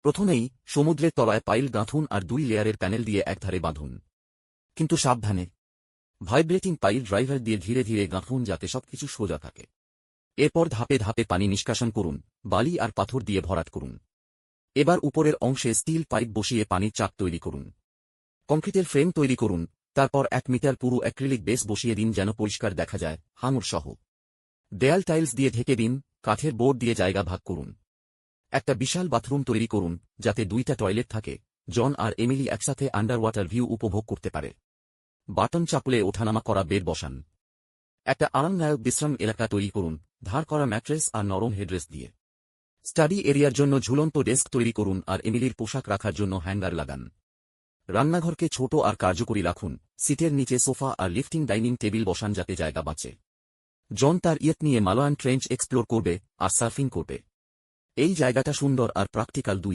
প্রথমেই সমুদ্রের তলায় পাইল গাঁথুন আর 2 লেয়ারের প্যানেল দিয়ে একধারে বাঁধুন। কিন্তু সাবধানে, ভাইব্রেটিং পাইল ড্রাইভার দিয়ে ধীরে ধীরে গাঁথুন যাতে সবকিছু সোজা থাকে। এরপর ধাপে ধাপে পানি নিষ্কাশন করুন, বালি আর পাথর দিয়ে ভরাট করুন। এবার উপরের অংশে স্টিল পাইপ বসিয়ে পানির চাপ তৈরি করুন। কংক্রিটের ফ্রেম তৈরি করুন, তারপর 1 মিটার পুরু অ্যাক্রিলিক বেস বসিয়ে দিন যেন পরিষ্কার দেখা যায়, হাঙর সহ। দেয়াল টাইলস দিয়ে ঢেকে দিন, কাঠের বোর্ড দিয়ে জায়গা ভাগ করুন। একটা বিশাল বাথরুম তৈরি করুন, যাতে 2টা টয়লেট থাকে, জন আর এমিলি একসাথে আন্ডার ওয়াটার ভিউ উপভোগ করতে পারে। বাটন চাপলে ওঠানামা করা বেড বসান। একটা আরামদায়ক বিশ্রাম এলাকা তৈরি করুন, ধার করা ম্যাট্রেস আর নরম হেডরেস দিয়ে। স্টাডি এরিয়ার জন্য ঝুলন্ত ডেস্ক তৈরি করুন আর এমিলির পোশাক রাখার জন্য হ্যাঙ্গার লাগান। রান্নাঘরকে ছোট আর কার্যকরী রাখুন, সিটের নিচে সোফা আর লিফটিং ডাইনিং টেবিল বসান যাতে জায়গা বাঁচে। জন তার ইয়েট নিয়ে মালয়ান ট্রেঞ্চ এক্সপ্লোর করবে আর সার্ফিং করবে। এই জায়গাটা সুন্দর আর প্র্যাকটিক্যাল 2।